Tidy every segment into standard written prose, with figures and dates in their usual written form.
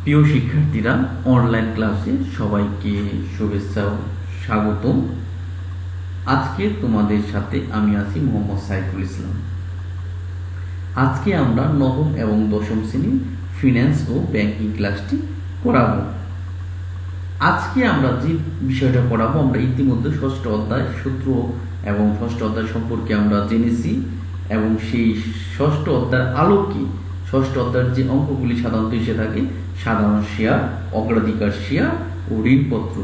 প্রিয় শিক্ষার্থীরা, অনলাইন ক্লাসে সবাইকে শুভেচ্ছা ও স্বাগতম। আজকে তোমাদের সাথে আমি আছি মোহাম্মদ সাইফুল ইসলাম। আজকে আমরা নবম এবং দশম শ্রেণীর ফিন্যান্স ও ব্যাংকিং ক্লাসটি করাবো। আজকে আমরা যে বিষয়টা পড়াবো, আমরা ইতিমধ্যে ষষ্ঠ অধ্যায় সূত্র এবং ষষ্ঠ অধ্যায় সম্পর্কে আমরা জেনেছি এবং সেই ষষ্ঠ অধ্যায়ের আলোকে ষষ্ঠ অধ্যায়ের যে অঙ্কগুলি সাধারণত এসে থাকে, সাধারণ শেয়ার, অগ্রাধিকার শেয়ার ও ঋণপত্র,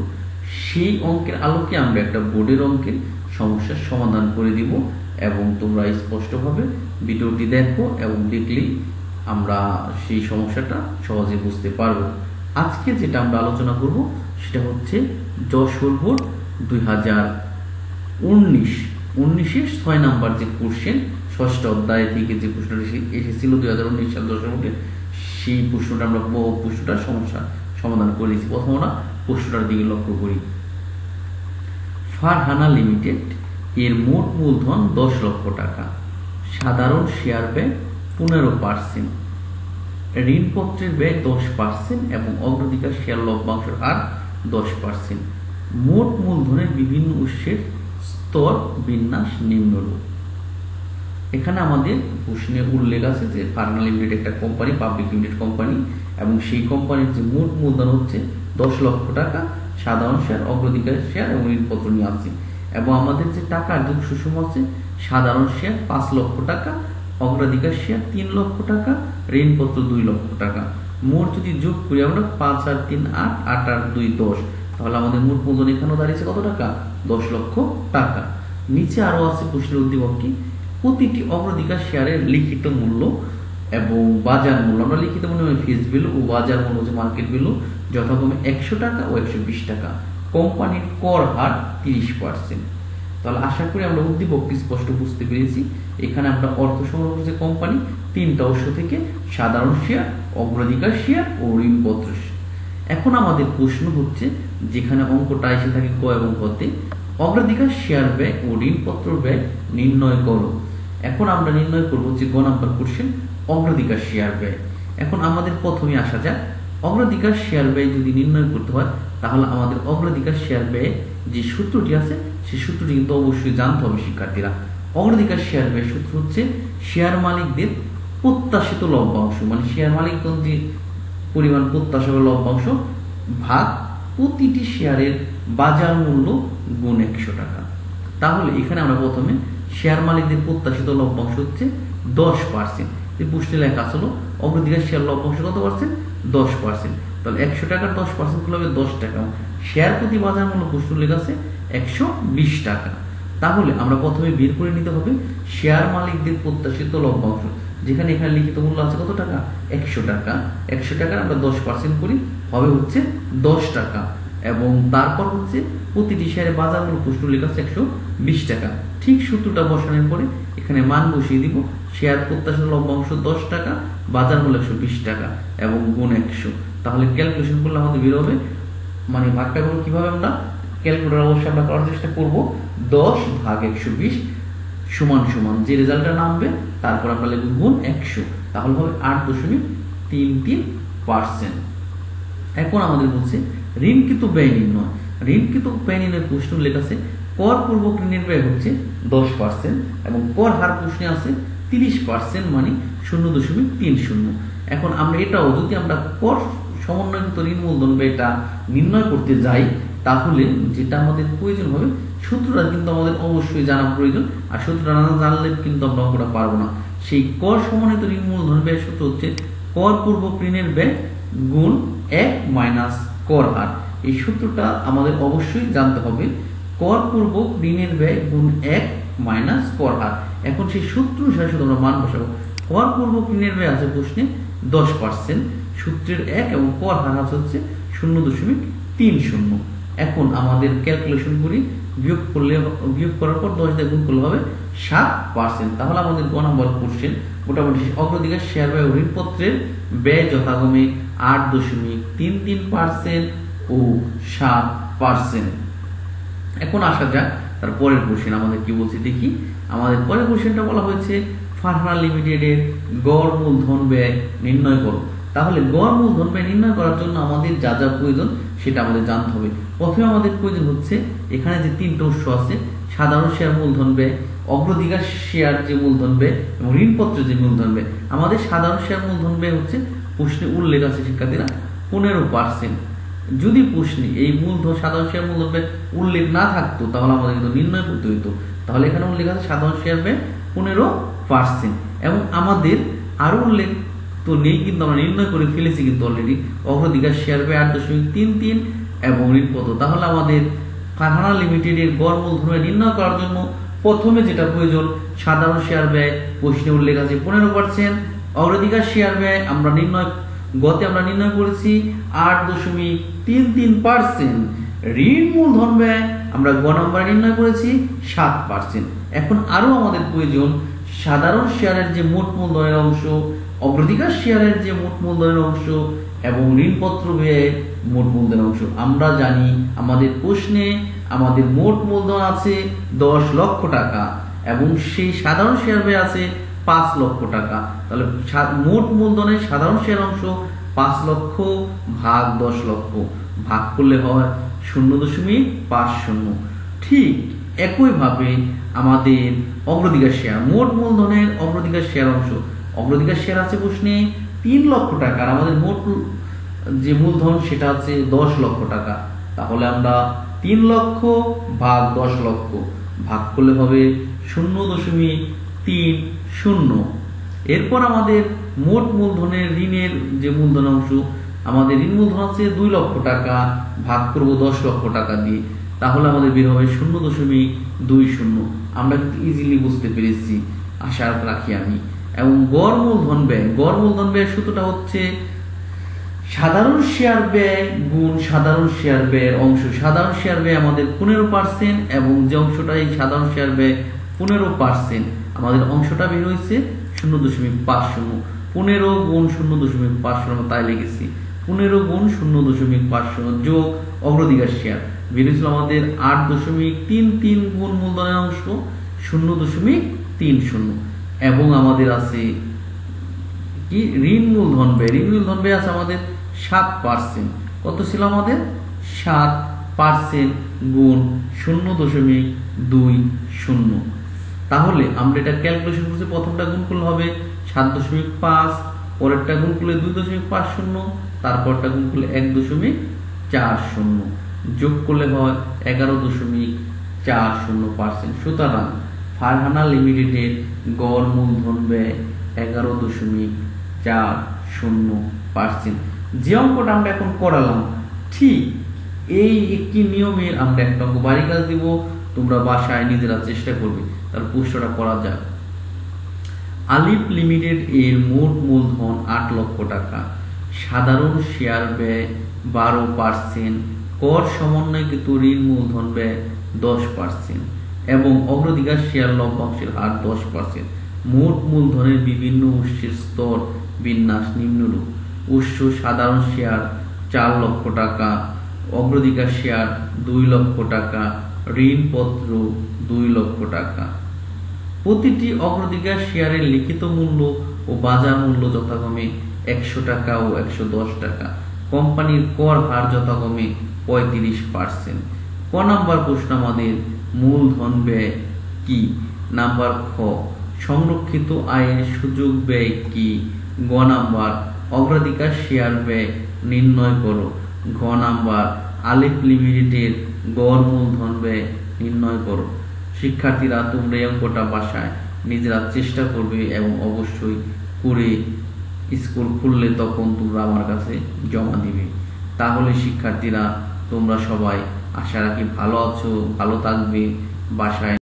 সেই অঙ্কের আলোকে আমরা একটা বোর্ডের অঙ্কের সমস্যার সমাধান করে দিব এবং তোমরা স্পষ্টভাবে ভিডিওটি দেখো এবং দেখলেই আমরা সেই সমস্যাটা সহজে বুঝতে পারবো। আজকে যেটা আমরা আলোচনা করব সেটা হচ্ছে যশোর বোর্ড 2019-এর 6 নাম্বার যে কোশ্চেন, ষষ্ঠ অধ্যায় থেকে যে প্রশ্নটা এসেছিল 2019 সাল যশোর বোর্ডে, সেই প্রশ্নটা আমরা প্রশ্নটার সমস্যা সমাধান করেছি। প্রথম আমরা প্রশ্নটার দিকে লক্ষ্য করি। ফারহানা লিমিটেড এর মোট মূলধন 10 লক্ষ টাকা, সাধারণ শেয়ার ব্যয় 15%, ঋণপত্রের ব্যয় 10% এবং অগ্রাধিকার শেয়ার লভ্যাংশের হার 10%। মোট মূলধনের বিভিন্ন উৎসের স্তর বিন্যাস নিম্নরূপ। এখানে আমাদের প্রশ্নে উল্লেখ আছে যে ফারহানা লিমিটেড একটা কোম্পানি, পাবলিক লিমিটেড কোম্পানি, এবং সেই কোম্পানির যে মোট মূলধন হচ্ছে 10 লক্ষ টাকা, সাধারণ শেয়ার, অগ্রাধিকার শেয়ার এবং ঋণপত্র নিয়ে আছে। এবং আমাদের যে টাকার যে সুষম আছে, সাধারণ শেয়ার 5 লক্ষ টাকা, অগ্রাধিকার শেয়ার 3 লক্ষ টাকা, ঋণপত্র 2 লক্ষ টাকা। মোট যদি যোগ করি আমরা 5 আর 3 8, 8 আর 2 10, তাহলে আমাদের মোট মূলধন এখানেও দাঁড়িয়েছে কত টাকা? 10 লক্ষ টাকা। নিচে আরো আছে প্রশ্নের উদ্দীপক কি, প্রতিটি অগ্রাধিকার শেয়ারের লিখিত মূল্য এবং বাজার মূল্য, আমরা লিখিত মূল্য ফেস ভ্যালু ও বাজার মূল্য যে মার্কেট ভ্যালু যথাক্রমে 100 টাকা ও 120 টাকা। কোম্পানির কর হার 30%। তাহলে আশা করি আমরা উদ্দীপকটি স্পষ্ট বুঝতে পেরেছি। এখানে আমরা অর্থ সংগ্রহ করছি কোম্পানি 3টা উৎস থেকে, সাধারণ শেয়ার, অগ্রাধিকার শেয়ার ও ঋণপত্র। এখন আমাদের প্রশ্ন হচ্ছে, যেখানে অঙ্কটা এসে থাকে ক এবং কতে, অগ্রাধিকার শেয়ার ব্যয় ও ঋণপত্র ব্যয় নির্ণয় করো। এখন আমরা নির্ণয় করব যে গ নাম্বার কোশ্চেন, অগ্রাধিকার শেয়ার ব্যয়। এখন আমাদের প্রথমে আসা যাক, অগ্রাধিকার শেয়ার ব্যয় যদি নির্ণয় করতে হয় তাহলে আমাদের অগ্রাধিকার শেয়ার ব্যয় যে সূত্রটি আছে সেই সূত্রটি কিন্তু অবশ্যই জানতে হবে শিক্ষার্থীরা। অগ্রাধিকার শেয়ার ব্যয় সূত্র হচ্ছে শেয়ার মালিকদের প্রত্যাশিত লভ্যাংশ, মানে শেয়ার মালিকগণ যে পরিমাণ প্রত্যাশা লভ্যাংশ ভাগ প্রতিটি শেয়ারের বাজার মূল্য গুণ 100 টাকা। তাহলে এখানে আমরা প্রথমে শেয়ার মালিকদের প্রত্যাশিত লভ্যাংশ হচ্ছে 10%। প্রশ্নে লেখা ছিল অগ্রাধিকার শেয়ার লভ্যাংশ কত পার্সেন্ট? 10%। তাহলে 100 টাকার 10% হলে হবে 10 টাকা। শেয়ার প্রতি বাজার মূল্য প্রশ্ন লেখা আছে 120 টাকা। তাহলে আমরা প্রথমে বের করে নিতে হবে শেয়ার মালিকদের প্রত্যাশিত লভ্যাংশ, যেখানে এখানে লিখিত মূল্য আছে কত টাকা? 100 টাকা। 100 টাকার আমরা 10% করি, হবে হচ্ছে 10 টাকা। এবং তারপর হচ্ছে প্রতিটি শেয়ারে বাজার মূল্য প্রশ্ন লেখা আছে 120 টাকা। ঠিক সূত্রটা বসানোর পরে এখানে মান বসিয়ে দিব। শেয়ার প্রত্যাশিত লভ্যাংশ 10 টাকা, বাজার মূল্য 120 টাকা এবং গুণ 100। তাহলে ক্যালকুলেশন করলে আমাদের বের হবে, মানে ভাগটা করবো কিভাবে, আমরা ক্যালকুলেটর অবশ্যই আমরা করার চেষ্টা করব। 10 ভাগ 120 সমান সমান যে রেজাল্টটা নামবে তারপর আমরা লিখব গুণ 100, তাহলে হবে 8.33%। এখন আমাদের বলছে ঋণকৃত ব্যয় নির্ণয়। ঋণকৃত ব্যয় নির্ণয়ের প্রশ্ন লেখা আছে কর পূর্বক ঋণের ব্যয় হচ্ছে 10% এবং কর হার প্রশ্নে আছে 30%, মানে 0.30। এখন আমরা এটাও যদি আমরা কর সমন্বয়কৃত ঋণ মূলধন ব্যয়টা নির্ণয় করতে যাই তাহলে যেটা আমাদের প্রয়োজন হবে, সূত্রটা কিন্তু আমাদের অবশ্যই জানা প্রয়োজন, আর সূত্রটা না জানলে কিন্তু আমরা অঙ্কটা পারবো না। সেই কর সমন্বিত ঋণ মূলধন ব্যয় সূত্র হচ্ছে কর পূর্বক ঋণের ব্যয় গুণ 1 মাইনাস কর হার। এই সূত্রটা আমাদের অবশ্যই জানতে হবে, কর পূর্বক ঋণের ব্যয় গুণ 1 মাইনাস কর হার। এখন সেই সূত্র অনুসারে শুধু আমরা মান বসাবো। কর পূর্বক ঋণের ব্যয় আছে প্রশ্নে 10%, সূত্রের 1 এবং কর হার হচ্ছে 0.30। এখন আমাদের ক্যালকুলেশন করি, বিয়োগ করার পর 10 দিয়ে গুণ করলে হবে 7%। তাহলে আমাদের গ নম্বর কোশ্চেন মোটামুটি অগ্রাধিকার শেয়ার ব্যয় ও ঋণপত্রের ব্যয় যথাক্রমে 8.33% ও 7%। এখন আসা যাক তার পরের কোশ্চেন আমাদের কি বলছে দেখি। আমাদের পরের কোশ্চেনটা বলা হয়েছে ফারহানা লিমিটেডের গড় মূলধন ব্যয় নির্ণয় করো। তাহলে গড় মূলধন ব্যয় নির্ণয় করার জন্য আমাদের যা যা প্রয়োজন সেটা আমাদের জানতে হবে। প্রথমে আমাদের প্রয়োজন হচ্ছে এখানে যে তিনটা উৎস আছে, সাধারণ শেয়ার মূলধন ব্যয়, অগ্রাধিকার শেয়ার যে মূলধন ব্যয় এবং ঋণপত্র যে মূলধন ব্যয়। আমাদের সাধারণ শেয়ার মূলধন ব্যয় হচ্ছে প্রশ্নে উল্লেখ আছে শিক্ষার্থীরা 15%। যদি প্রশ্নে এই মূলধন সাধারণ শেয়ার মূলধন ব্যয় উল্লেখ না থাকতো তাহলে আমাদের কিন্তু নির্ণয় করতে হইতো। তাহলে এখানে উল্লেখ আছে সাধারণ শেয়ার ব্যয় 15%, এবং আমাদের আরো উল্লেখ তো নেই কিন্তু আমরা নির্ণয় করে ফেলেছি কিন্তু অলরেডি। অগ্রাধিকার শেয়ার ব্যয় 8.33 এবং ঋণপত্র। তাহলে আমাদের কারখানা লিমিটেডের গড় মূলধন ব্যয় নির্ণয় করার জন্য প্রথমে যেটা প্রয়োজন, সাধারণ শেয়ার ব্যয় প্রশ্নে উল্লেখ আছে 15%, অগ্রাধিকার শেয়ার ব্যয় আমরা নির্ণয় করেছি 8.33%, ঋণ মূলধন ব্যয় আমরা গ নম্বরে নির্ণয় করেছি 7%। এখন আরো আমাদের প্রয়োজন সাধারণ শেয়ারের যে মোট মূলধনের অংশ, অগ্রাধিকার শেয়ারের যে মোট মূলধনের অংশ এবং ঋণপত্র ব্যয়ের মোট মূলধনের অংশ। আমরা জানি আমাদের প্রশ্নে আমাদের মোট মূলধন আছে 10 লক্ষ টাকা এবং সেই সাধারণ শেয়ার ব্যয় আছে 5 লক্ষ টাকা। তাহলে মোট মূলধনের সাধারণ শেয়ার অংশ 5 লক্ষ ভাগ 10 লক্ষ, ভাগ করলে হয় 0.50। ঠিক একইভাবে আমাদের অগ্রাধিকার শেয়ার, মোট মূলধনের অগ্রাধিকার শেয়ার অংশ, অগ্রাধিকার শেয়ার আছে প্রশ্নে 3 লক্ষ টাকা আর আমাদের মোট যে মূলধন সেটা আছে 10 লক্ষ টাকা। তাহলে আমরা 3 লক্ষ ভাগ 10 লক্ষ ভাগ করলে হবে 0.30। এরপর আমাদের মোট মূলধনের ঋণের যে মূলধন অংশ, আমাদের ঋণ মূলধন আছে 2 লক্ষ টাকা, ভাগ করব 10 লক্ষ টাকা দিয়ে, তাহলে আমাদের বের হবে 0.20। আমরা কিন্তু ইজিলি বুঝতে পেরেছি, আশা রাখি আমি। এবং গড় মূলধন ব্যয় সূত্রটা হচ্ছে সাধারণ শেয়ার ব্যয় গুণ সাধারণ শেয়ার ব্যয়ের অংশ। সাধারণ শেয়ার ব্যয় আমাদের 15% এবং যে অংশটা এই সাধারণ শেয়ার ব্যয় 15%, আমাদের অংশটা বের হয়েছে 0.50। 15 গুণ 0.50 আমরা তাই লিখেছি। 15 গুণ 0.50 যোগ অগ্রাধিকার শেয়ার বের হয়েছিল আমাদের 8.33 গুণ মূলধনের অংশ 0.30, এবং আমাদের আছে কি ঋণ মূলধন ব্যয়। ঋণ মূলধন ব্যয় আছে আমাদের 7%। কত ছিল আমাদের? 7% গুণ 0.20। তাহলে আমরা এটা ক্যালকুলেশন করছি, প্রথমটা গুণ করলে হবে 7.5, পরেরটা গুণ করলে 2.50, তারপরটা গুণ করলে 1.40, যোগ করলে হয় 11.40%। সুতরাং ফারহানা লিমিটেডের গড় মূলধন ব্যয় 11.40%। যে অঙ্কটা আমরা এখন করালাম ঠিক এই একটি নিয়মের আমরা একটা অঙ্ক বাড়ি কাজ দিব, তোমরা বাসায় নিজেরা চেষ্টা করবে। তার প্রশ্নটা করা যাক। আলিফ লিমিটেড এর মোট মূলধন 8 লক্ষ টাকা, সাধারণ শেয়ার ব্যয় 12%, কর সমন্বয়কৃত ঋণ মূলধন ব্যয় 10% এবং অগ্রাধিকার শেয়ার লভ্যাংশের হার 10%। মোট মূলধনের বিভিন্ন উৎসের স্তর বিন্যাস নিম্নরূপ: উৎস সাধারণ শেয়ার 4 লক্ষ টাকা, অগ্রাধিকার শেয়ার 2 লক্ষ টাকা, ঋণপত্র 2 লক্ষ টাকা। প্রতিটি অগ্রাধিকার শেয়ারের লিখিত মূল্য ও বাজার মূল্য যথাক্রমে 100 টাকা ও 110 টাকা। কোম্পানির কর হার যথাক্রমে 35%। ক নাম্বার প্রশ্ন আমাদের মূলধন ব্যয় কি? নাম্বার খ সংরক্ষিত আয়ের সুযোগ ব্যয় কি? গ নাম্বার অগ্রাধিকার শেয়ার ব্যয় নির্ণয় করো। ঘ নাম্বার আলিফ লিমিটেডের গড় মূলধন ব্যয় নির্ণয় করো। শিক্ষার্থীরা তোমরা এই অঙ্কটা বাসায় নিজেরা চেষ্টা করবে এবং অবশ্যই করে স্কুল খুললে তখন তোমরা আমার কাছে জমা দিবে। তাহলে শিক্ষার্থীরা তোমরা সবাই আশা রাখি ভালো আছো, ভালো থাকবে, বাসায়